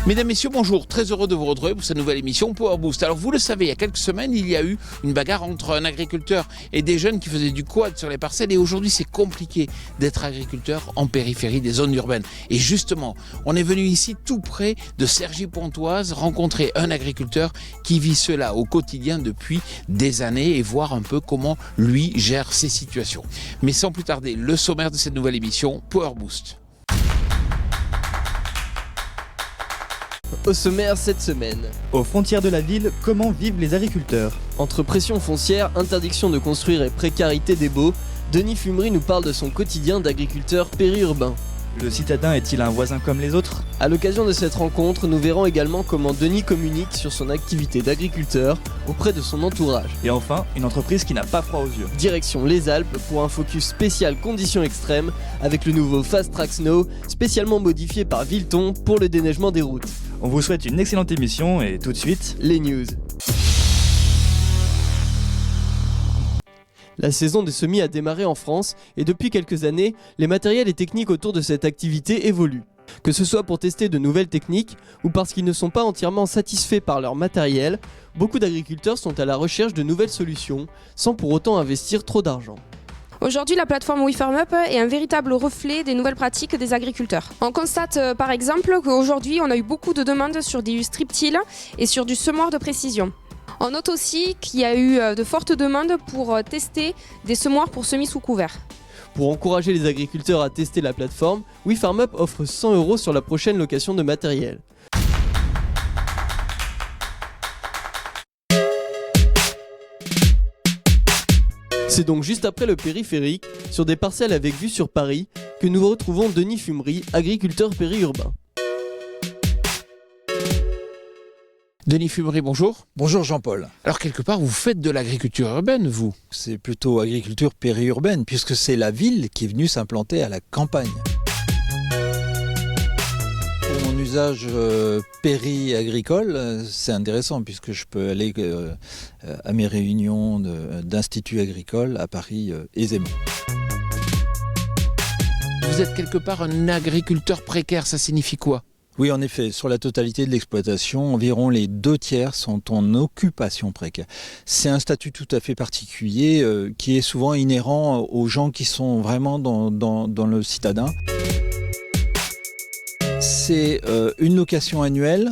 Mesdames, Messieurs, bonjour. Très heureux de vous retrouver pour cette nouvelle émission Power Boost. Alors, vous le savez, il y a quelques semaines, il y a eu une bagarre entre un agriculteur et des jeunes qui faisaient du quad sur les parcelles. Et aujourd'hui, c'est compliqué d'être agriculteur en périphérie des zones urbaines. Et justement, on est venu ici tout près de Cergy-Pontoise rencontrer un agriculteur qui vit cela au quotidien depuis des années et voir un peu comment lui gère ces situations. Mais sans plus tarder, le sommaire de cette nouvelle émission Power Boost. Au sommaire cette semaine. Aux frontières de la ville, comment vivent les agriculteurs ? Entre pression foncière, interdiction de construire et précarité des baux, Denis Fumery nous parle de son quotidien d'agriculteur périurbain. Le citadin est-il un voisin comme les autres ? À l'occasion de cette rencontre, nous verrons également comment Denis communique sur son activité d'agriculteur auprès de son entourage. Et enfin, une entreprise qui n'a pas froid aux yeux. Direction les Alpes pour un focus spécial conditions extrêmes avec le nouveau Fast Track Snow, spécialement modifié par Vilton pour le déneigement des routes. On vous souhaite une excellente émission et tout de suite, les news. La saison des semis a démarré en France et depuis quelques années, les matériels et techniques autour de cette activité évoluent. Que ce soit pour tester de nouvelles techniques ou parce qu'ils ne sont pas entièrement satisfaits par leur matériel, beaucoup d'agriculteurs sont à la recherche de nouvelles solutions sans pour autant investir trop d'argent. Aujourd'hui, la plateforme WeFarmUp est un véritable reflet des nouvelles pratiques des agriculteurs. On constate par exemple qu'aujourd'hui, on a eu beaucoup de demandes sur du strip-till et sur du semoir de précision. On note aussi qu'il y a eu de fortes demandes pour tester des semoirs pour semis sous couvert. Pour encourager les agriculteurs à tester la plateforme, WeFarmUp offre 100 € sur la prochaine location de matériel. C'est donc juste après le périphérique, sur des parcelles avec vue sur Paris, que nous retrouvons Denis Fumery, agriculteur périurbain. Denis Fumery, bonjour. Bonjour Jean-Paul. Alors quelque part, vous faites de l'agriculture urbaine, vous ? C'est plutôt agriculture périurbaine, puisque c'est la ville qui est venue s'implanter à la campagne. Pour mon usage péri-agricole, c'est intéressant, puisque je peux aller à mes réunions d'instituts agricoles à Paris aisément. Vous êtes quelque part un agriculteur précaire, ça signifie quoi ? Oui, en effet, sur la totalité de l'exploitation, environ les 2/3 sont en occupation précaire. C'est un statut tout à fait particulier qui est souvent inhérent aux gens qui sont vraiment dans le citadin. C'est une location annuelle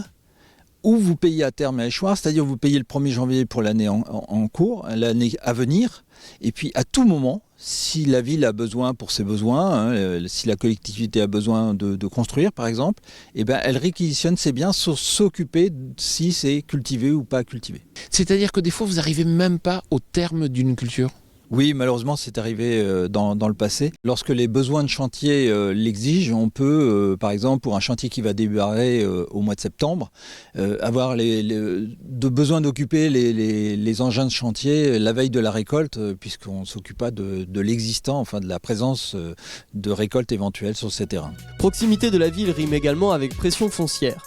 où vous payez à terme à échoir, c'est-à-dire vous payez le 1er janvier pour l'année en cours, l'année à venir, et puis à tout moment, si la ville a besoin pour ses besoins, si la collectivité a besoin de construire par exemple, eh ben, elle réquisitionne ses biens sans s'occuper si c'est cultivé ou pas cultivé. C'est-à-dire que des fois, vous n'arrivez même pas au terme d'une culture ? Oui, malheureusement, c'est arrivé dans le passé. Lorsque les besoins de chantier l'exigent, on peut, par exemple, pour un chantier qui va démarrer au mois de septembre, avoir besoin d'occuper les engins de chantier la veille de la récolte, puisqu'on ne s'occupe pas de l'existant, enfin de la présence de récolte éventuelle sur ces terrains. Proximité de la ville rime également avec pression foncière.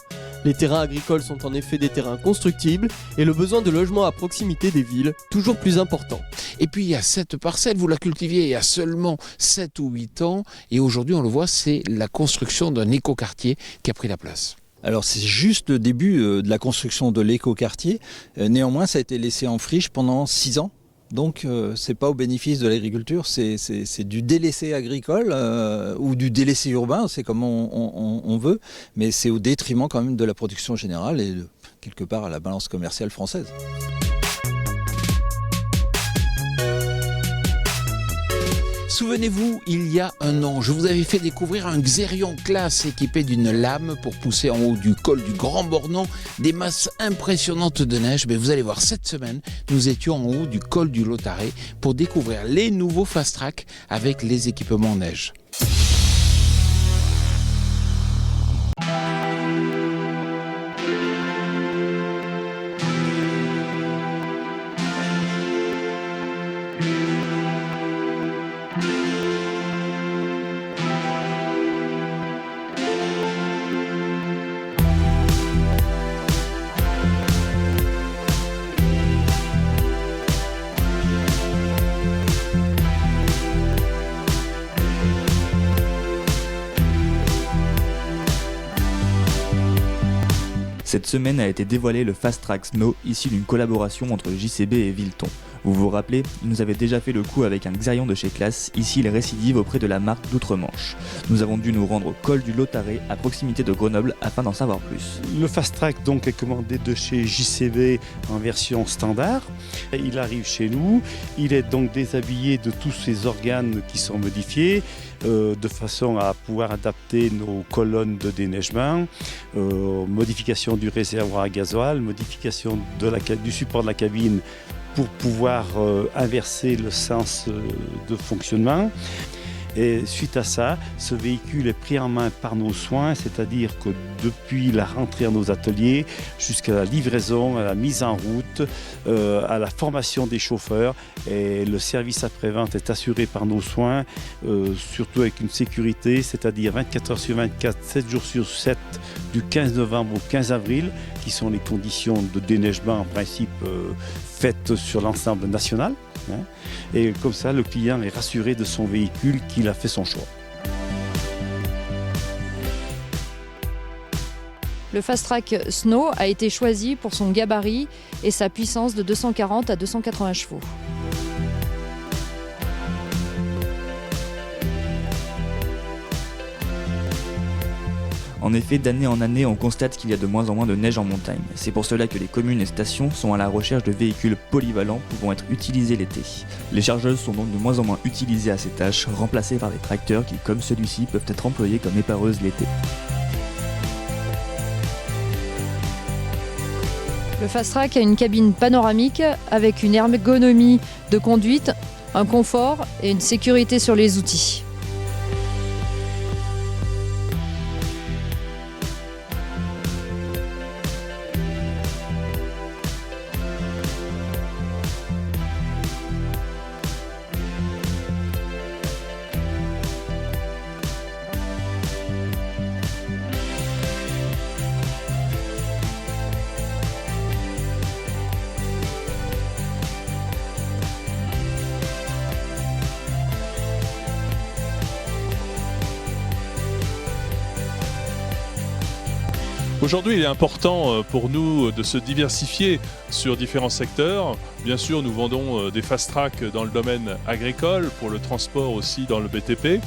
Les terrains agricoles sont en effet des terrains constructibles et le besoin de logement à proximité des villes toujours plus important. Et puis il y a cette parcelle, vous la cultiviez il y a seulement 7 ou 8 ans et aujourd'hui on le voit, c'est la construction d'un écoquartier qui a pris la place. Alors c'est juste le début de la construction de l'écoquartier, néanmoins ça a été laissé en friche pendant 6 ans. Donc c'est pas au bénéfice de l'agriculture, c'est du délaissé agricole ou du délaissé urbain, c'est comme on veut, mais c'est au détriment quand même de la production générale et quelque part à la balance commerciale française. Souvenez-vous, il y a un an, je vous avais fait découvrir un Xerion classe équipé d'une lame pour pousser en haut du col du Grand Bornand des masses impressionnantes de neige. Mais vous allez voir, cette semaine, nous étions en haut du col du Lotaré pour découvrir les nouveaux Fast Track avec les équipements neige. Cette semaine a été dévoilé le Fast Track Snow, issu d'une collaboration entre JCB et Vilton. Vous vous rappelez, il nous avait déjà fait le coup avec un Xerion de chez Classe, ici il récidive auprès de la marque d'Outre-Manche. Nous avons dû nous rendre au col du Lotaré, à proximité de Grenoble, afin d'en savoir plus. Le Fast Track donc est commandé de chez JCB en version standard. Il arrive chez nous, il est donc déshabillé de tous ses organes qui sont modifiés, de façon à pouvoir adapter nos colonnes de déneigement, modification du réservoir à gasoil, modification du support de la cabine pour pouvoir inverser le sens de fonctionnement. Et suite à ça, ce véhicule est pris en main par nos soins, c'est-à-dire que depuis la rentrée à nos ateliers jusqu'à la livraison, à la mise en route, à la formation des chauffeurs, et le service après-vente est assuré par nos soins, surtout avec une sécurité, c'est-à-dire 24 heures sur 24, 7 jours sur 7, du 15 novembre au 15 avril, qui sont les conditions de déneigement en principe faites sur l'ensemble national. Et comme ça, le client est rassuré de son véhicule, qu'il a fait son choix. Le Fast Track Snow a été choisi pour son gabarit et sa puissance de 240 à 280 chevaux. En effet, d'année en année, on constate qu'il y a de moins en moins de neige en montagne. C'est pour cela que les communes et stations sont à la recherche de véhicules polyvalents pouvant être utilisés l'été. Les chargeuses sont donc de moins en moins utilisées à ces tâches, remplacées par des tracteurs qui, comme celui-ci, peuvent être employés comme épareuses l'été. Le Fast Track a une cabine panoramique avec une ergonomie de conduite, un confort et une sécurité sur les outils. Aujourd'hui, il est important pour nous de se diversifier sur différents secteurs. Bien sûr, nous vendons des fast-track dans le domaine agricole, pour le transport aussi dans le BTP.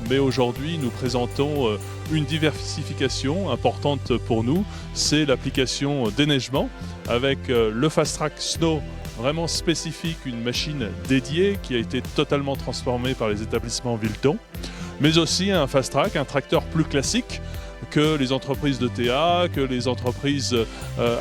Mais aujourd'hui, nous présentons une diversification importante pour nous. C'est l'application déneigement avec le fast-track Snow, vraiment spécifique, une machine dédiée qui a été totalement transformée par les établissements Vilton. Mais aussi un fast-track, un tracteur plus classique, que les entreprises de TA, que les entreprises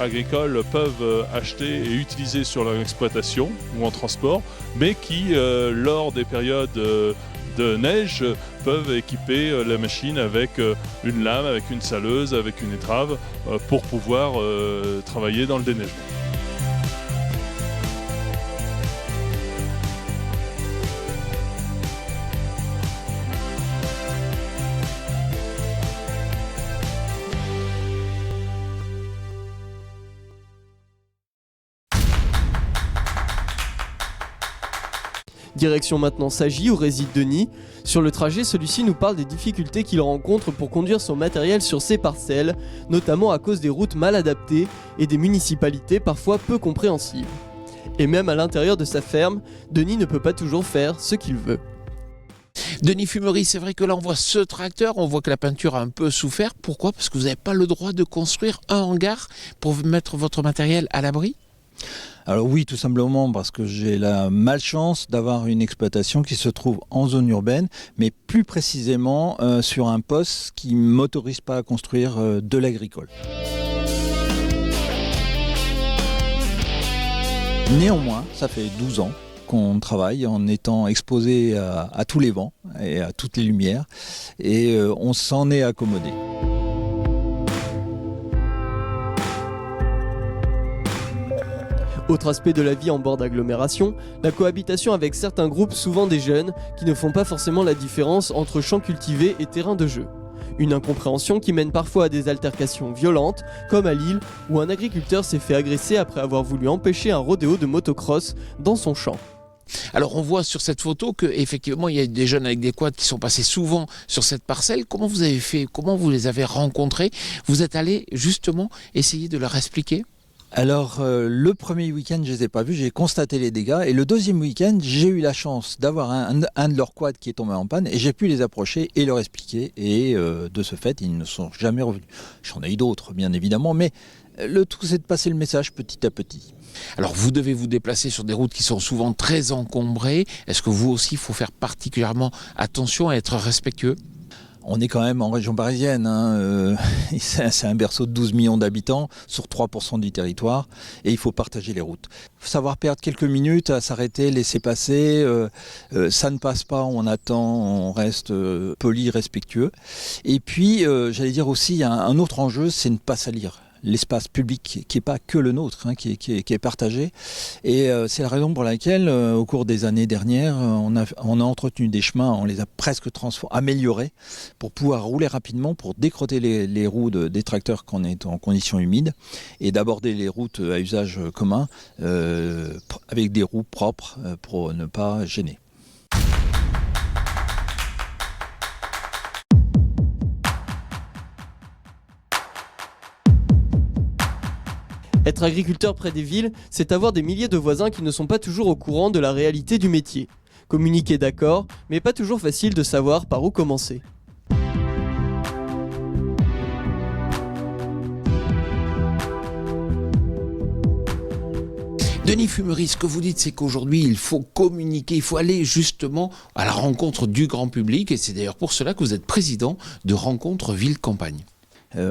agricoles peuvent acheter et utiliser sur leur exploitation ou en transport, mais qui, lors des périodes de neige, peuvent équiper la machine avec une lame, avec une saleuse, avec une étrave, pour pouvoir travailler dans le déneigement. Direction maintenant Sagy où réside Denis. Sur le trajet, celui-ci nous parle des difficultés qu'il rencontre pour conduire son matériel sur ses parcelles, notamment à cause des routes mal adaptées et des municipalités parfois peu compréhensibles. Et même à l'intérieur de sa ferme, Denis ne peut pas toujours faire ce qu'il veut. Denis Fumery, c'est vrai que là on voit ce tracteur, on voit que la peinture a un peu souffert. Pourquoi ? Parce que vous n'avez pas le droit de construire un hangar pour mettre votre matériel à l'abri ? Alors oui, tout simplement parce que j'ai la malchance d'avoir une exploitation qui se trouve en zone urbaine, mais plus précisément sur un poste qui ne m'autorise pas à construire de l'agricole. Néanmoins, ça fait 12 ans qu'on travaille en étant exposé à tous les vents et à toutes les lumières, et on s'en est accommodé. Autre aspect de la vie en bord d'agglomération, la cohabitation avec certains groupes, souvent des jeunes, qui ne font pas forcément la différence entre champs cultivés et terrains de jeu. Une incompréhension qui mène parfois à des altercations violentes, comme à Lille, où un agriculteur s'est fait agresser après avoir voulu empêcher un rodéo de motocross dans son champ. Alors on voit sur cette photo qu'effectivement il y a des jeunes avec des quads qui sont passés souvent sur cette parcelle. Comment vous avez fait? Comment vous les avez rencontrés? Vous êtes allé justement essayer de leur expliquer? Alors, le premier week-end, je les ai pas vus, j'ai constaté les dégâts. Et le deuxième week-end, j'ai eu la chance d'avoir un de leurs quads qui est tombé en panne. Et j'ai pu les approcher et leur expliquer. Et de ce fait, ils ne sont jamais revenus. J'en ai eu d'autres, bien évidemment. Mais le tout, c'est de passer le message petit à petit. Alors vous devez vous déplacer sur des routes qui sont souvent très encombrées. Est-ce que vous aussi, il faut faire particulièrement attention à être respectueux? On est quand même en région parisienne, hein, c'est un berceau de 12 millions d'habitants sur 3% du territoire et il faut partager les routes. Il faut savoir perdre quelques minutes à s'arrêter, laisser passer, ça ne passe pas, on attend, on reste poli, respectueux. Et puis, j'allais dire aussi, il y a un autre enjeu, c'est ne pas salir l'espace public qui n'est pas que le nôtre, hein, qui est partagé. Et c'est la raison pour laquelle, au cours des années dernières, on a entretenu des chemins, on les a presque améliorés pour pouvoir rouler rapidement, pour décrotter les roues des tracteurs quand on est en conditions humides et d'aborder les routes à usage commun avec des roues propres pour ne pas gêner. Être agriculteur près des villes, c'est avoir des milliers de voisins qui ne sont pas toujours au courant de la réalité du métier. Communiquer d'accord, mais pas toujours facile de savoir par où commencer. Denis Fumery, ce que vous dites, c'est qu'aujourd'hui, il faut communiquer, il faut aller justement à la rencontre du grand public. Et c'est d'ailleurs pour cela que vous êtes président de Rencontre Ville-Campagne.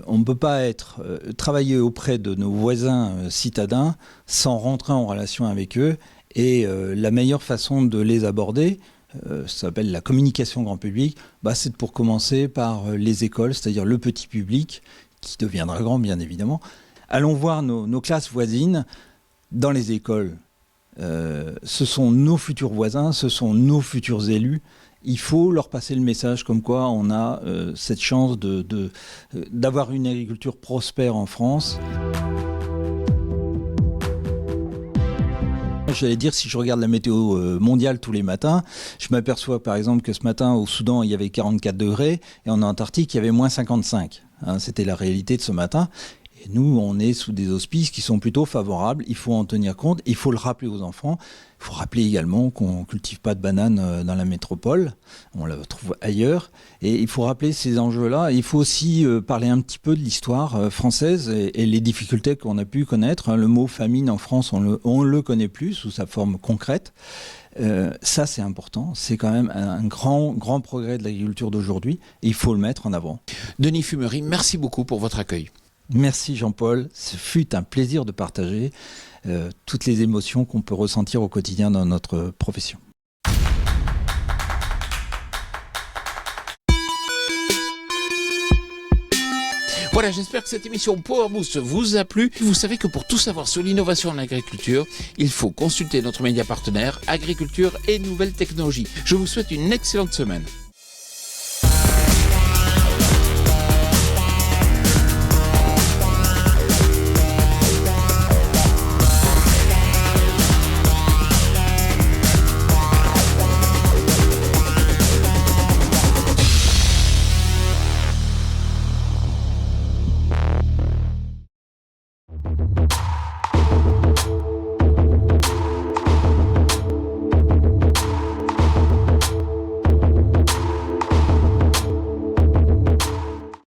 On ne peut pas travailler auprès de nos voisins citadins sans rentrer en relation avec eux. Et la meilleure façon de les aborder, ça s'appelle la communication grand public, c'est pour commencer par les écoles, c'est-à-dire le petit public, qui deviendra grand bien évidemment. Allons voir nos classes voisines dans les écoles. Ce sont nos futurs voisins, ce sont nos futurs élus. Il faut leur passer le message comme quoi on a cette chance d'avoir une agriculture prospère en France. J'allais dire, si je regarde la météo mondiale tous les matins, je m'aperçois par exemple que ce matin au Soudan il y avait 44 degrés et en Antarctique il y avait moins 55. C'était la réalité de ce matin. Et nous, on est sous des auspices qui sont plutôt favorables. Il faut en tenir compte. Il faut le rappeler aux enfants. Il faut rappeler également qu'on ne cultive pas de bananes dans la métropole. On la trouve ailleurs. Et il faut rappeler ces enjeux-là. Il faut aussi parler un petit peu de l'histoire française et les difficultés qu'on a pu connaître. Le mot famine en France, on le connaît plus sous sa forme concrète. Ça, c'est important. C'est quand même un grand progrès de l'agriculture d'aujourd'hui. Et il faut le mettre en avant. Denis Fumery, merci beaucoup pour votre accueil. Merci Jean-Paul, ce fut un plaisir de partager toutes les émotions qu'on peut ressentir au quotidien dans notre profession. Voilà, j'espère que cette émission Power Boost vous a plu. Vous savez que pour tout savoir sur l'innovation en agriculture, il faut consulter notre média partenaire Agriculture et Nouvelles Technologies. Je vous souhaite une excellente semaine.